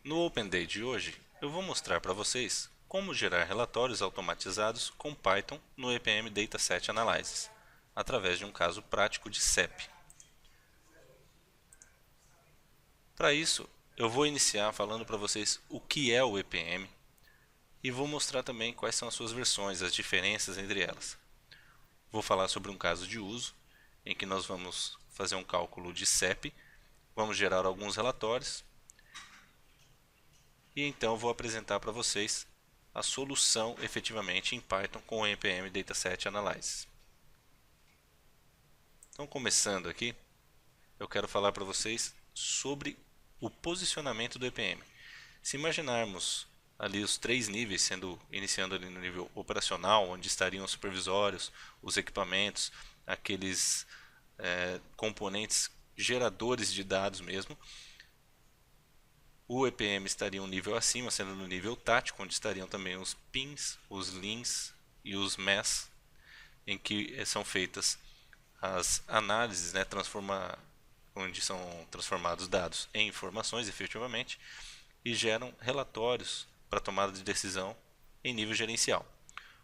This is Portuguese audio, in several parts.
No Open Day de hoje, eu vou mostrar para vocês como gerar relatórios automatizados com Python no EPM Dataset Analysis, através de um caso prático de CEP. Para isso, eu vou iniciar falando para vocês o que é o EPM e vou mostrar também quais são as suas versões, as diferenças entre elas. Vou falar sobre um caso de uso, em que nós vamos fazer um cálculo de CEP, vamos gerar alguns relatórios e então vou apresentar para vocês a solução efetivamente em Python com o npm Dataset Analysis. Então, começando aqui, eu quero falar para vocês sobre o posicionamento do EPM. Se imaginarmos ali os três níveis, iniciando ali no nível operacional, onde estariam os supervisórios, os equipamentos, aqueles componentes geradores de dados mesmo, o EPM estaria um nível acima, sendo no nível tático, onde estariam também os pins, os lins e os MES, em que são feitas as análises, onde são transformados dados em informações efetivamente e geram relatórios para tomada de decisão em nível gerencial.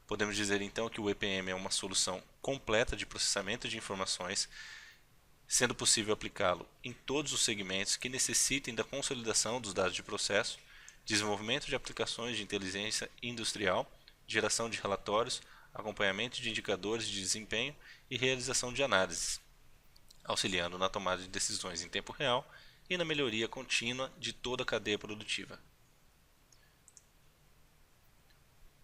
Podemos dizer então que o EPM é uma solução completa de processamento de informações, sendo possível aplicá-lo em todos os segmentos que necessitem da consolidação dos dados de processo, desenvolvimento de aplicações de inteligência industrial, geração de relatórios, acompanhamento de indicadores de desempenho e realização de análises, auxiliando na tomada de decisões em tempo real e na melhoria contínua de toda a cadeia produtiva.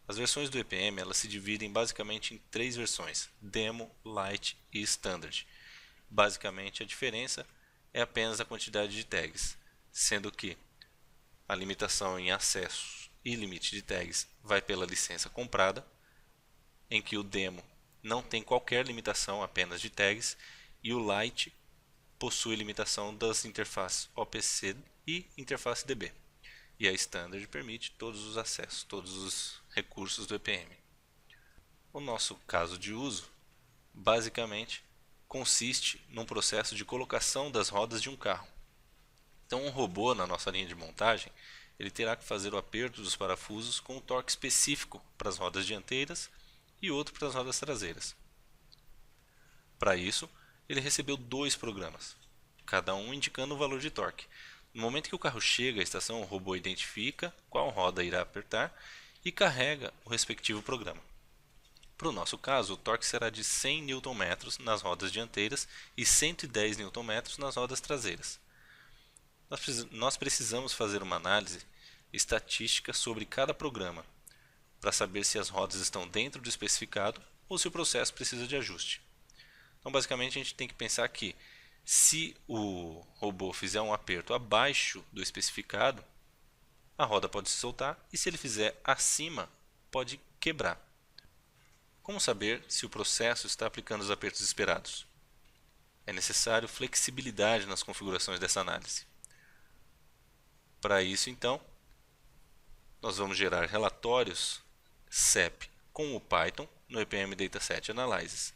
As versões do EPM elas se dividem basicamente em três versões: Demo, Lite e Standard. Basicamente, a diferença é apenas a quantidade de tags, sendo que a limitação em acesso e limite de tags vai pela licença comprada, em que o Demo não tem qualquer limitação apenas de tags, e o Lite possui limitação das interfaces OPC e interface DB. E a Standard permite todos os acessos, todos os recursos do EPM. O nosso caso de uso, basicamente, consiste num processo de colocação das rodas de um carro. Então, um robô na nossa linha de montagem, ele terá que fazer o aperto dos parafusos com um torque específico para as rodas dianteiras e outro para as rodas traseiras. Para isso, ele recebeu dois programas, cada um indicando o valor de torque. No momento que o carro chega à estação, o robô identifica qual roda irá apertar e carrega o respectivo programa. Para o nosso caso, o torque será de 100 Nm nas rodas dianteiras e 110 Nm nas rodas traseiras. Nós precisamos fazer uma análise estatística sobre cada programa, para saber se as rodas estão dentro do especificado ou se o processo precisa de ajuste. Então, basicamente, a gente tem que pensar que, se o robô fizer um aperto abaixo do especificado, a roda pode se soltar, e se ele fizer acima, pode quebrar. Como saber se o processo está aplicando os apertos esperados? É necessário flexibilidade nas configurações dessa análise. Para isso, então, nós vamos gerar relatórios CEP com o Python no EPM Dataset Analysis.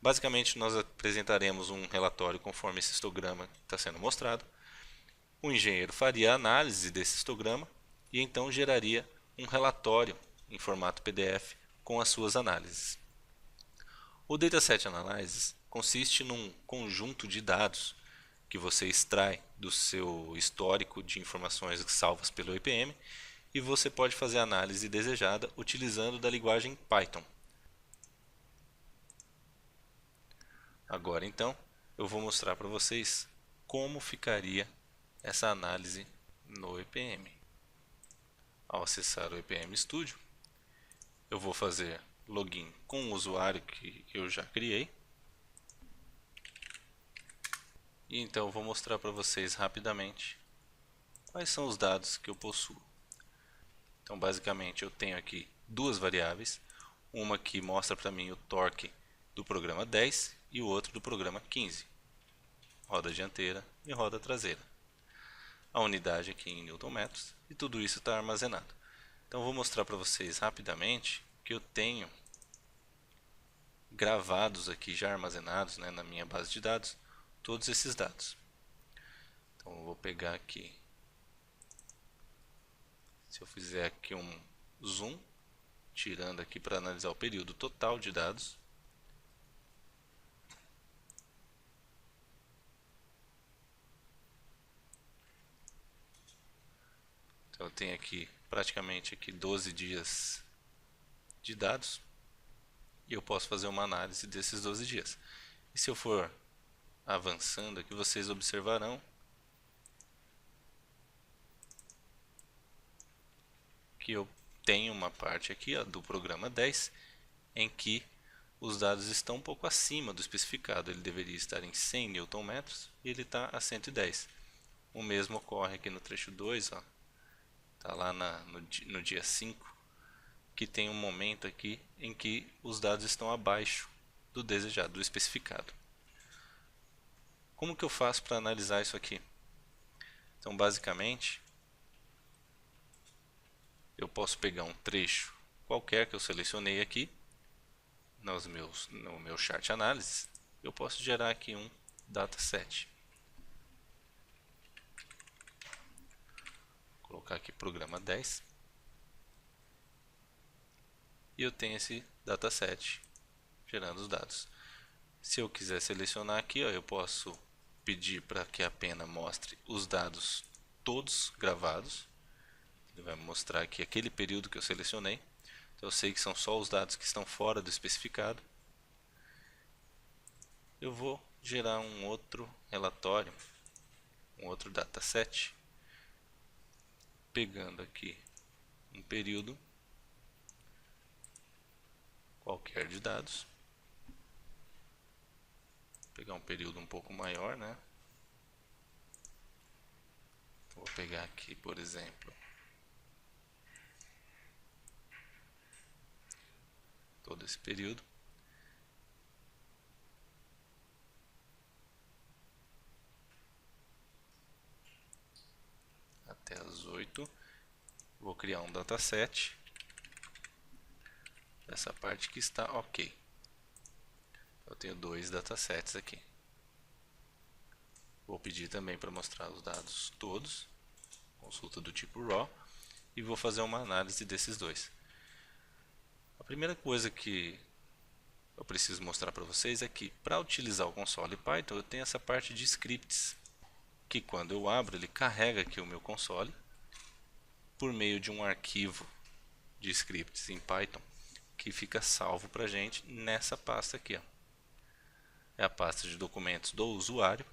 Basicamente, nós apresentaremos um relatório conforme esse histograma que está sendo mostrado. O engenheiro faria a análise desse histograma e então geraria um relatório em formato PDF com as suas análises. O Dataset Analysis consiste num conjunto de dados que você extrai do seu histórico de informações salvas pelo EPM e você pode fazer a análise desejada utilizando da linguagem Python. Agora então, eu vou mostrar para vocês como ficaria essa análise no EPM. Ao acessar o EPM Studio, eu vou fazer login com o usuário que eu já criei. E então eu vou mostrar para vocês rapidamente quais são os dados que eu possuo. Então, basicamente, eu tenho aqui duas variáveis, uma que mostra para mim o torque do programa 10 e o outro do programa 15, roda dianteira e roda traseira. A unidade aqui em Nm e tudo isso está armazenado. Então, eu vou mostrar para vocês rapidamente que eu tenho gravados aqui, já armazenados, na minha base de dados, todos esses dados. Então, eu vou pegar aqui Se eu fizer aqui um zoom, tirando aqui para analisar o período total de dados, então eu tenho aqui praticamente aqui 12 dias de dados e eu posso fazer uma análise desses 12 dias. E se eu for avançando aqui, vocês observarão que eu tenho uma parte aqui, ó, do programa 10 em que os dados estão um pouco acima do especificado. Ele deveria estar em 100 Nm e ele está a 110. O mesmo ocorre aqui no trecho 2, ó. Tá lá no dia 5, que tem um momento aqui em que os dados estão abaixo do desejado, do especificado. Como que eu faço para analisar isso aqui? Então, basicamente, eu posso pegar um trecho qualquer que eu selecionei aqui no meu chart análise. Eu posso gerar aqui um dataset. Vou colocar aqui programa 10. E eu tenho esse dataset gerando os dados. Se eu quiser selecionar aqui, ó, eu posso pedir para que a pena mostre os dados todos gravados. Ele vai mostrar aqui aquele período que eu selecionei. Então eu sei que são só os dados que estão fora do especificado. Eu vou gerar um outro relatório, um outro dataset, pegando aqui um período qualquer de dados. Vou pegar um período um pouco maior, né? Vou pegar aqui, por exemplo, todo esse período. Até as 8. Vou criar um dataset. Essa parte que está ok. Eu tenho 2 datasets aqui. Vou pedir também para mostrar os dados todos. Consulta do tipo RAW. E vou fazer uma análise desses dois. A primeira coisa que eu preciso mostrar para vocês é que para utilizar o console Python eu tenho essa parte de scripts, que quando eu abro ele carrega aqui o meu console por meio de um arquivo de scripts em Python que fica salvo para a gente nessa pasta aqui, ó. É a pasta de documentos do usuário.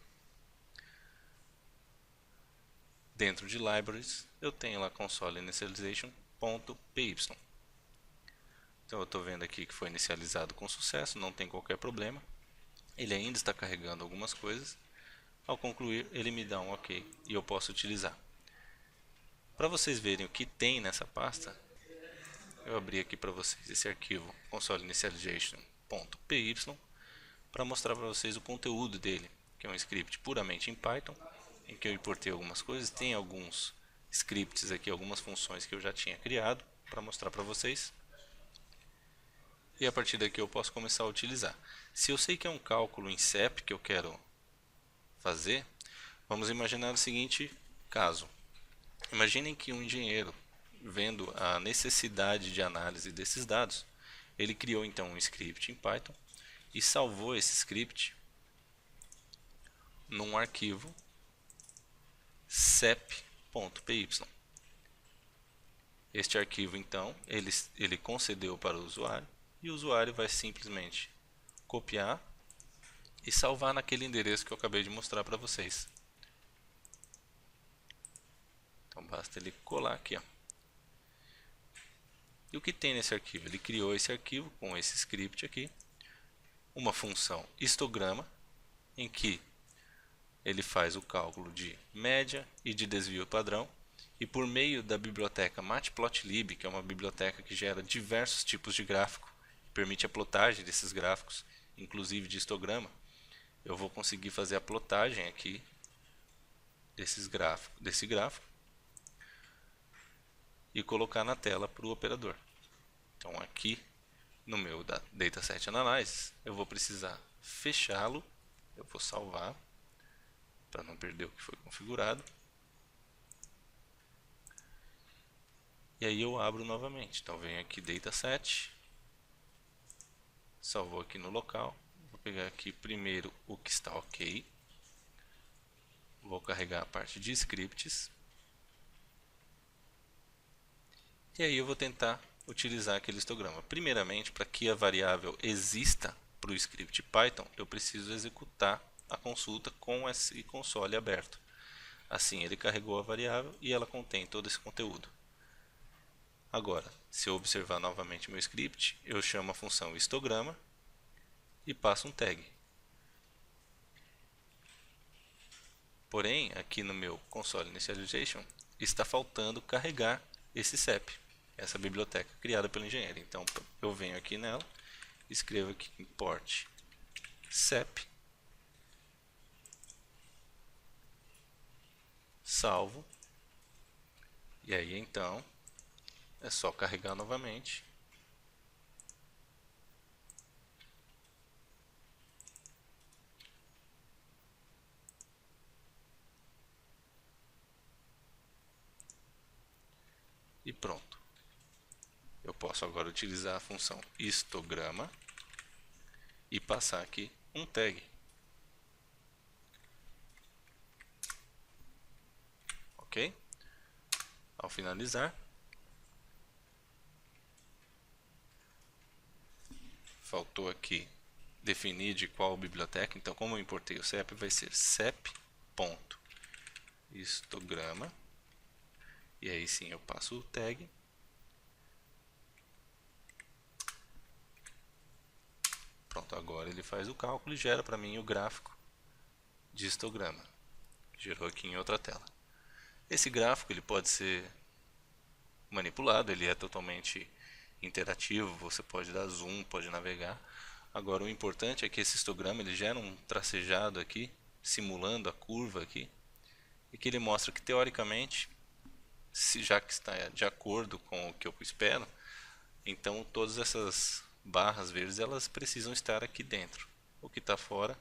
Dentro de libraries eu tenho lá console initialization.py. Então eu estou vendo aqui que foi inicializado com sucesso, não tem qualquer problema. Ele ainda está carregando algumas coisas. Ao concluir, ele me dá um OK e eu posso utilizar. Para vocês verem o que tem nessa pasta, eu abri aqui para vocês esse arquivo console initialization.py para mostrar para vocês o conteúdo dele, que é um script puramente em Python, em que eu importei algumas coisas. Tem alguns scripts aqui, algumas funções que eu já tinha criado para mostrar para vocês. E a partir daqui eu posso começar a utilizar. Se eu sei que é um cálculo em CEP que eu quero fazer, vamos imaginar o seguinte caso. Imaginem que um engenheiro, vendo a necessidade de análise desses dados, ele criou então um script em Python e salvou esse script num arquivo cep.py. Este arquivo então ele concedeu para o usuário e o usuário vai simplesmente copiar e salvar naquele endereço que eu acabei de mostrar para vocês. Então basta ele colar aqui, ó. E o que tem nesse arquivo? Ele criou esse arquivo com esse script aqui, uma função histograma, em que ele faz o cálculo de média e de desvio padrão, e por meio da biblioteca matplotlib, que é uma biblioteca que gera diversos tipos de gráfico, permite a plotagem desses gráficos, inclusive de histograma, eu vou conseguir fazer a plotagem aqui desse gráfico e colocar na tela para o operador. Então aqui no meu Dataset Analysis eu vou precisar fechá-lo, eu vou salvar para não perder o que foi configurado. E aí eu abro novamente. Então venho aqui dataset, salvou aqui no local. Vou pegar aqui primeiro o que está ok. Vou carregar a parte de scripts. E aí eu vou tentar utilizar aquele histograma. Primeiramente, para que a variável exista para o script Python, eu preciso executar a consulta com esse console aberto. Assim, ele carregou a variável e ela contém todo esse conteúdo. Agora, se eu observar novamente meu script, eu chamo a função histograma e passo um tag. Porém, aqui no meu console initialization, está faltando carregar esse CEP, essa biblioteca criada pelo engenheiro. Então, eu venho aqui nela, escrevo aqui import CEP, salvo, e aí então é só carregar novamente. E pronto. Eu posso agora utilizar a função histograma e passar aqui um tag. Ok? Ao finalizar, faltou aqui definir de qual biblioteca. Então, como eu importei o CEP, vai ser cep.histograma. E aí sim eu passo o tag. Pronto, agora ele faz o cálculo e gera para mim o gráfico de histograma. Gerou aqui em outra tela. Esse gráfico ele pode ser manipulado, ele é totalmente interativo, você pode dar zoom, pode navegar. Agora o importante é que esse histograma ele gera um tracejado aqui, simulando a curva aqui, e que ele mostra que teoricamente, já que está de acordo com o que eu espero, então todas essas barras verdes elas precisam estar aqui dentro. O que está fora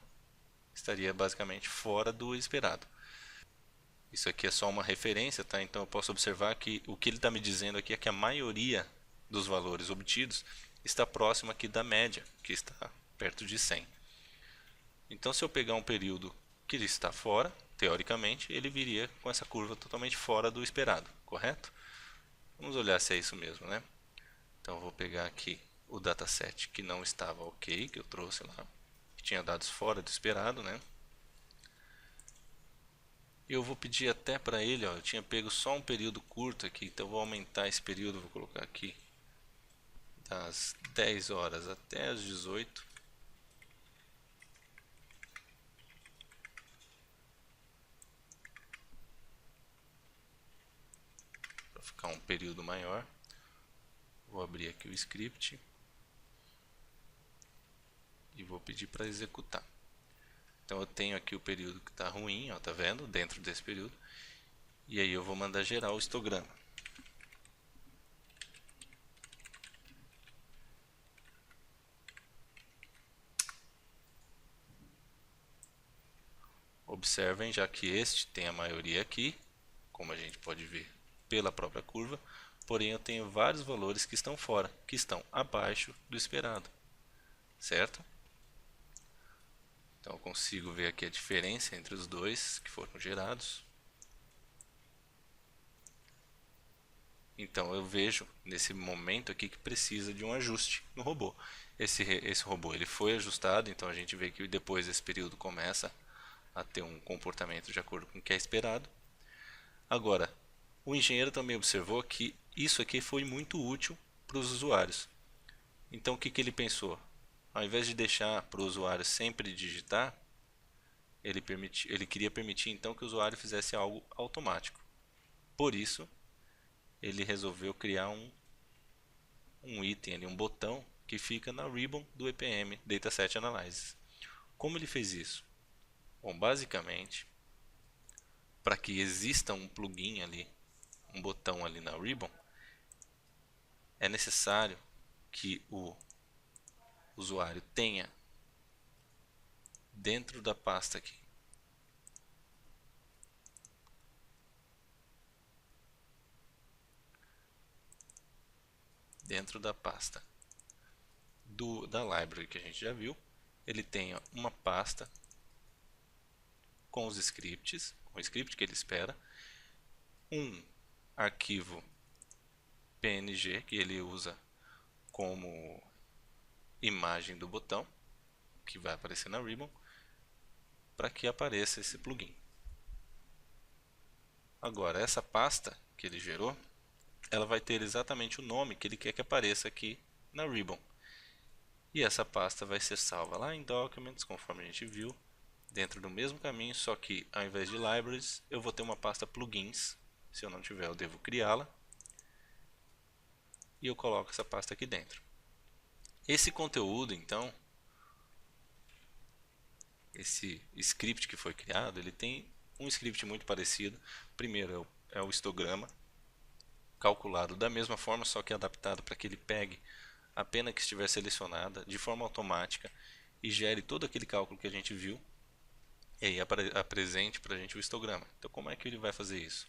estaria basicamente fora do esperado. Isso aqui é só uma referência, tá? Então eu posso observar que o que ele está me dizendo aqui é que a maioria dos valores obtidos está próximo aqui da média, que está perto de 100. Então se eu pegar um período que ele está fora, teoricamente, ele viria com essa curva totalmente fora do esperado, correto? Vamos olhar se é isso mesmo, né? Então eu vou pegar aqui o dataset que não estava ok, que eu trouxe lá, que tinha dados fora do esperado, né? Eu vou pedir até para ele, ó, eu tinha pego só um período curto aqui, então eu vou aumentar esse período, vou colocar aqui das 10 horas até as 18. Para ficar um período maior. Vou abrir aqui o script e vou pedir para executar. Então eu tenho aqui o período que está ruim, ó, tá vendo? Dentro desse período. E aí eu vou mandar gerar o histograma. Observem, já que este tem a maioria aqui, como a gente pode ver pela própria curva, porém eu tenho vários valores que estão fora, que estão abaixo do esperado, certo? Então eu consigo ver aqui a diferença entre os dois que foram gerados. Então eu vejo nesse momento aqui que precisa de um ajuste no robô. Esse robô ele foi ajustado, então a gente vê que depois desse período começa a ter um comportamento de acordo com o que é esperado. Agora, o engenheiro também observou que isso aqui foi muito útil para os usuários. Então o que ele pensou? Ao invés de deixar para o usuário sempre digitar, ele queria permitir então que o usuário fizesse algo automático. Por isso, ele resolveu criar um item ali, um botão que fica na ribbon do EPM Dataset Analysis. Como ele fez isso? Bom, basicamente, para que exista um plugin ali, um botão ali na ribbon, é necessário que o usuário tenha dentro da pasta aqui dentro da pasta da library que a gente já viu, ele tem uma pasta com os scripts, com o script que ele espera, um arquivo PNG que ele usa como imagem do botão que vai aparecer na Ribbon para que apareça esse plugin. Agora, essa pasta que ele gerou, ela vai ter exatamente o nome que ele quer que apareça aqui na Ribbon. E essa pasta vai ser salva lá em Documents, conforme a gente viu, dentro do mesmo caminho, só que ao invés de Libraries, eu vou ter uma pasta Plugins. Se eu não tiver, eu devo criá-la. E eu coloco essa pasta aqui dentro. Esse conteúdo, então, esse script que foi criado, ele tem um script muito parecido. Primeiro é o histograma, calculado da mesma forma, só que adaptado para que ele pegue a pena que estiver selecionada de forma automática e gere todo aquele cálculo que a gente viu e aí apresente para a gente o histograma. Então, como é que ele vai fazer isso?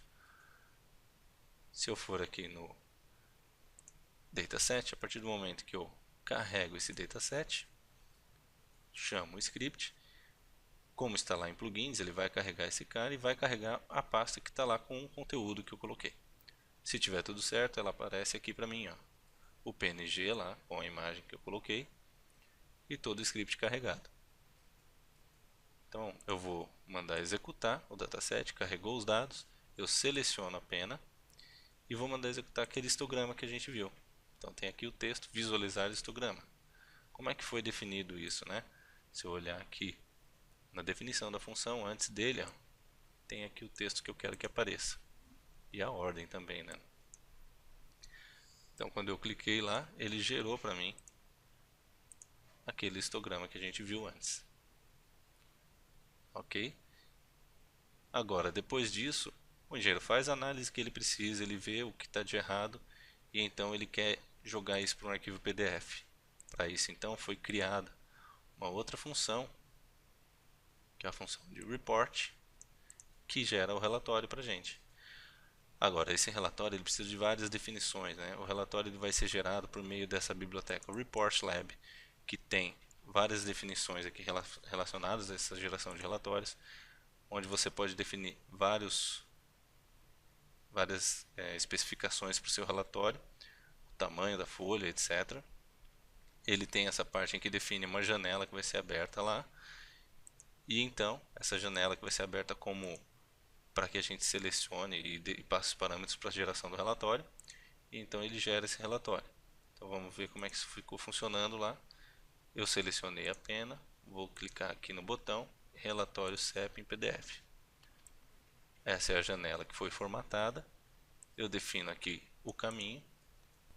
Se eu for aqui no dataset, a partir do momento que eu carrego esse dataset, chamo o script, como está lá em plugins, ele vai carregar esse cara e vai carregar a pasta que está lá com o conteúdo que eu coloquei. Se tiver tudo certo, ela aparece aqui para mim, ó, o PNG lá com a imagem que eu coloquei e todo o script carregado. Então eu vou mandar executar o dataset, carregou os dados, eu seleciono a pena e vou mandar executar aquele histograma que a gente viu. Então tem aqui o texto visualizar histograma. Como é que foi definido isso, né? Se eu olhar aqui na definição da função, antes dele, ó, tem aqui o texto que eu quero que apareça. E a ordem também, né? Então quando eu cliquei lá, ele gerou para mim aquele histograma que a gente viu antes. Ok? Agora, depois disso, o engenheiro faz a análise que ele precisa, ele vê o que está de errado e então ele quer jogar isso para um arquivo PDF. Para isso, então, foi criada uma outra função, que é a função de report, que gera o relatório para a gente. Agora, esse relatório ele precisa de várias definições, né? O relatório ele vai ser gerado por meio dessa biblioteca Report Lab, que tem várias definições aqui relacionadas a essa geração de relatórios, onde você pode definir várias especificações para o seu relatório, o tamanho da folha, etc. Ele tem essa parte em que define uma janela que vai ser aberta lá, e então essa janela que vai ser aberta como para que a gente selecione e passe os parâmetros para a geração do relatório, e então ele gera esse relatório. Então vamos ver como é que isso ficou funcionando lá. Eu selecionei a pena, vou clicar aqui no botão relatório CEP em PDF. Essa é a janela que foi formatada. Eu defino aqui o caminho,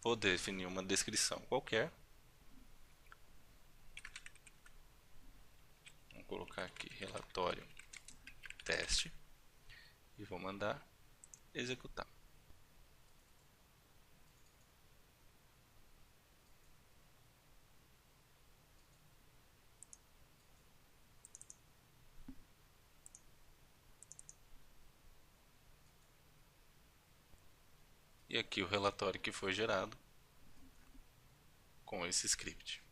vou definir uma descrição qualquer. Vou colocar aqui relatório teste e vou mandar executar. E aqui o relatório que foi gerado com esse script.